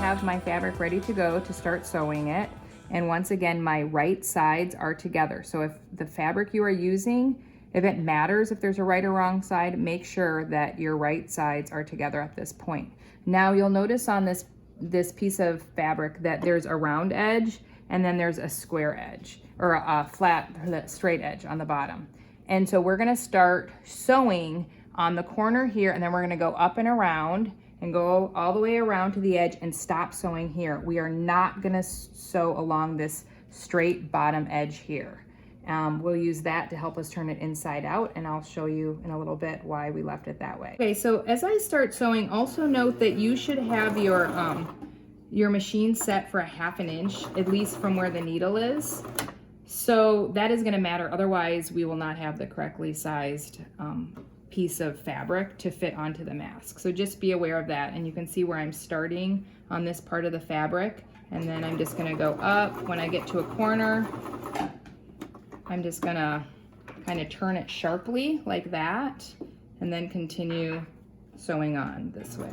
have my fabric ready to go to start sewing it. And once again, my right sides are together. So if the fabric you are using, if it matters if there's a right or wrong side, make sure that your right sides are together at this point. Now you'll notice on this piece of fabric that there's a round edge and then there's a square edge, or a flat, straight edge on the bottom. And so we're gonna start sewing on the corner here, and then we're gonna go up and around and go all the way around to the edge and stop sewing here. We are not gonna sew along this straight bottom edge here. We'll use that to help us turn it inside out, and I'll show you in a little bit why we left it that way. Okay, so as I start sewing, also note that you should have your machine set for a 1/2 inch, at least from where the needle is. So that is gonna matter, otherwise we will not have the correctly sized piece of fabric to fit onto the mask. So just be aware of that, and you can see where I'm starting on this part of the fabric, and then I'm just gonna go up. When I get to a corner, I'm just gonna kind of turn it sharply like that, and then continue sewing on this way.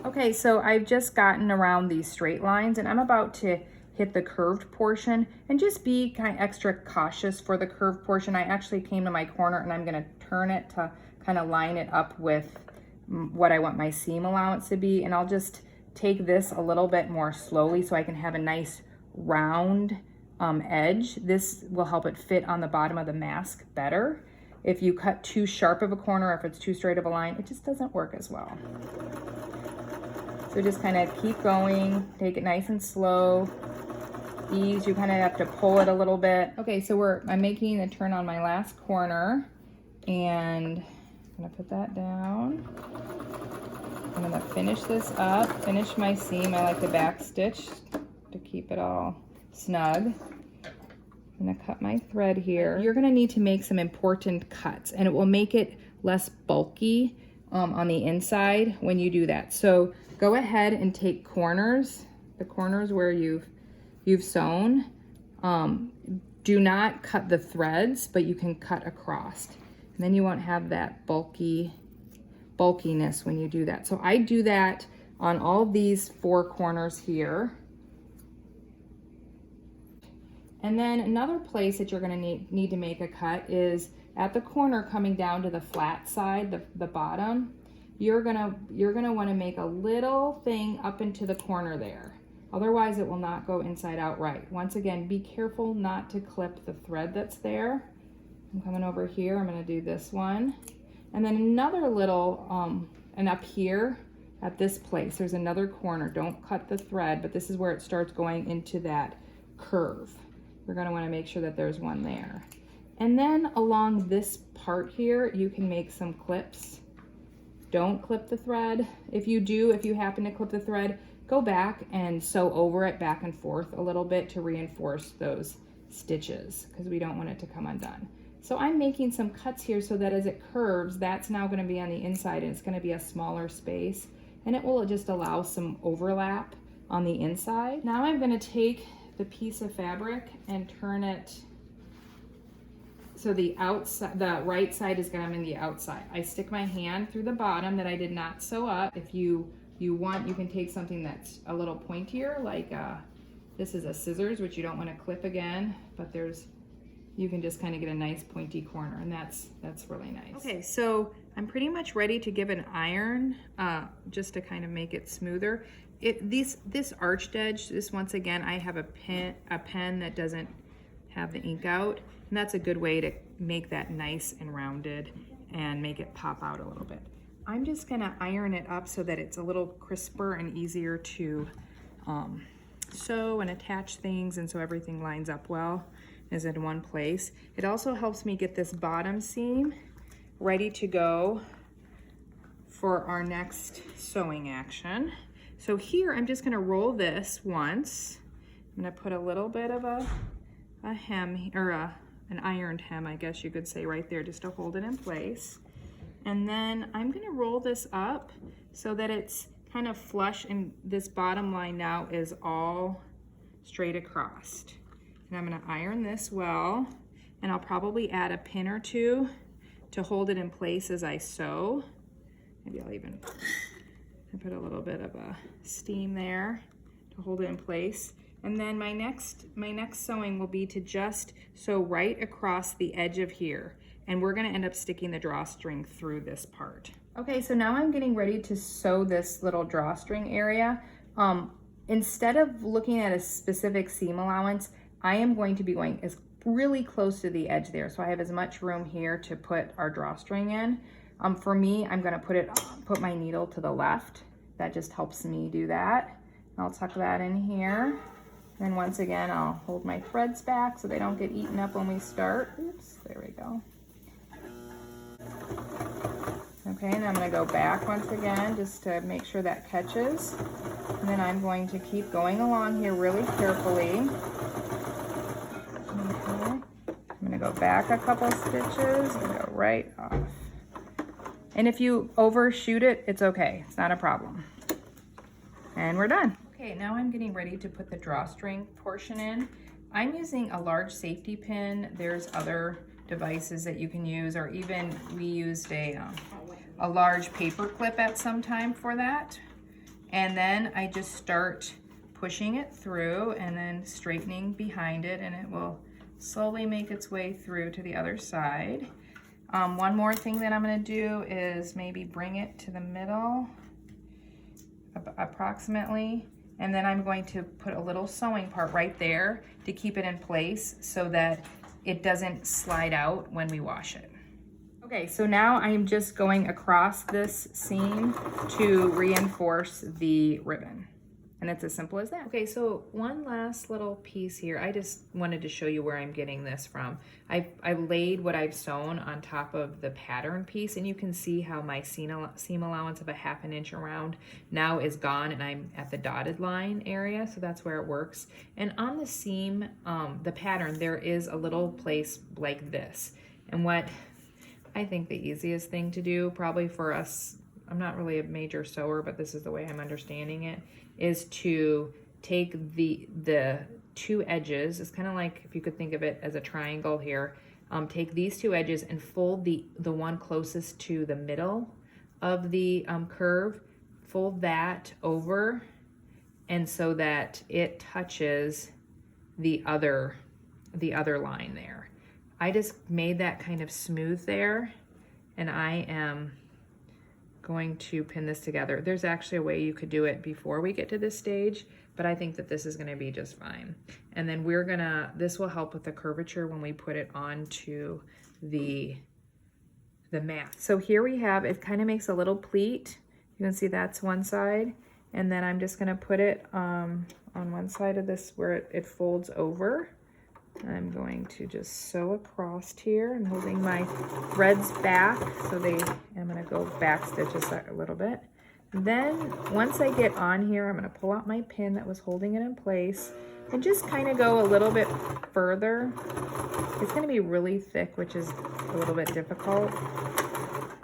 Okay, so I've just gotten around these straight lines, and I'm about to hit the curved portion, and just be kind of extra cautious for the curved portion. I actually came to my corner, and I'm gonna turn it to kind of line it up with what I want my seam allowance to be, and I'll just take this a little bit more slowly so I can have a nice round edge. This will help it fit on the bottom of the mask better. If you cut too sharp of a corner, if it's too straight of a line, it just doesn't work as well. So just kind of keep going, take it nice and slow. Ease, you kind of have to pull it a little bit. Okay, so I'm making a turn on my last corner, and I'm gonna put that down. I'm gonna finish this up, finish my seam. I like the back stitch to keep it all snug. I'm gonna cut my thread here. You're gonna need to make some important cuts, and it will make it less bulky on the inside when you do that. So go ahead and take corners, the corners where you've sewn. Do not cut the threads, but you can cut across. And then you won't have that bulkiness when you do that. So I do that on all these 4 corners here. And then another place that you're gonna need to make a cut is at the corner coming down to the flat side, the bottom. You're gonna wanna make a little thing up into the corner there. Otherwise it will not go inside out right. Once again, be careful not to clip the thread that's there. I'm coming over here, I'm gonna do this one. And then another little, and up here at this place, there's another corner. Don't cut the thread, but this is where it starts going into that curve. You're gonna wanna make sure that there's one there. And then along this part here, you can make some clips. Don't clip the thread. If you happen to clip the thread, go back and sew over it back and forth a little bit to reinforce those stitches, because we don't want it to come undone. So I'm making some cuts here so that as it curves, that's now gonna be on the inside, and it's gonna be a smaller space, and it will just allow some overlap on the inside. Now I'm gonna take the piece of fabric and turn it so the right side is gonna be the outside. I stick my hand through the bottom that I did not sew up. If you want, you can take something that's a little pointier, like this is a scissors, which you don't want to clip again, but you can just kind of get a nice pointy corner, and that's really nice. Okay, so I'm pretty much ready to give an iron just to kind of make it smoother. This arched edge, this, once again, I have a pen that doesn't have the ink out, and that's a good way to make that nice and rounded and make it pop out a little bit. I'm just gonna iron it up so that it's a little crisper and easier to sew and attach things, and so everything lines up well, is in one place. It also helps me get this bottom seam ready to go for our next sewing action. So here I'm just gonna roll this once. I'm gonna put a little bit of a hem, or an ironed hem, I guess you could say, right there, just to hold it in place. And then I'm gonna roll this up so that it's kind of flush, and this bottom line now is all straight across. And I'm gonna iron this well, and I'll probably add a pin or two to hold it in place as I sew. Maybe I'll even put a little bit of a steam there. to hold it in place. And then my next sewing will be to just sew right across the edge of here. And we're gonna end up sticking the drawstring through this part. Okay, so now I'm getting ready to sew this little drawstring area. Instead of looking at a specific seam allowance, I am going to be going as really close to the edge there. So I have as much room here to put our drawstring in. For me, I'm gonna put my needle to the left. That just helps me do that. I'll tuck that in here. And once again, I'll hold my threads back so they don't get eaten up when we start. Oops, there we go. Okay, and I'm gonna go back once again just to make sure that catches. And then I'm going to keep going along here really carefully. Okay. I'm gonna go back a couple stitches and go right off. And if you overshoot it, it's okay, it's not a problem. And we're done. Okay, now I'm getting ready to put the drawstring portion in. I'm using a large safety pin. There's other devices that you can use, or even we used a large paper clip at some time for that. And then I just start pushing it through and then straightening behind it, and it will slowly make its way through to the other side. One more thing that I'm gonna do is maybe bring it to the middle, approximately. And then I'm going to put a little sewing part right there to keep it in place so that it doesn't slide out when we wash it. Okay, so now I am just going across this seam to reinforce the ribbon. And it's as simple as that. Okay, so one last little piece here. I just wanted to show you where I'm getting this from. I've laid what I've sewn on top of the pattern piece, and you can see how my seam allowance of a 1/2 inch around now is gone, and I'm at the dotted line area, so that's where it works. And on the seam, the pattern, there is a little place like this. And what I think the easiest thing to do, probably for us, I'm not really a major sewer, but this is the way I'm understanding it, is to take the two edges. It's kind of like, if you could think of it as a triangle here, take these two edges and fold the one closest to the middle of the curve, fold that over, and so that it touches the other line there. I just made that kind of smooth there, and I am going to pin this together. There's actually a way you could do it before we get to this stage, but I think that this is gonna be just fine. And then this will help with the curvature when we put it onto the mat. So here we have, it kind of makes a little pleat. You can see that's one side. And then I'm just gonna put it on one side of this where it folds over. I'm going to just sew across here. I'm holding my threads back, so I'm gonna go back stitches a little bit. Then once I get on here, I'm gonna pull out my pin that was holding it in place and just kind of go a little bit further. It's gonna be really thick, which is a little bit difficult.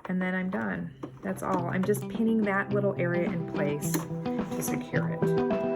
And then I'm done. That's all. I'm just pinning that little area in place to secure it.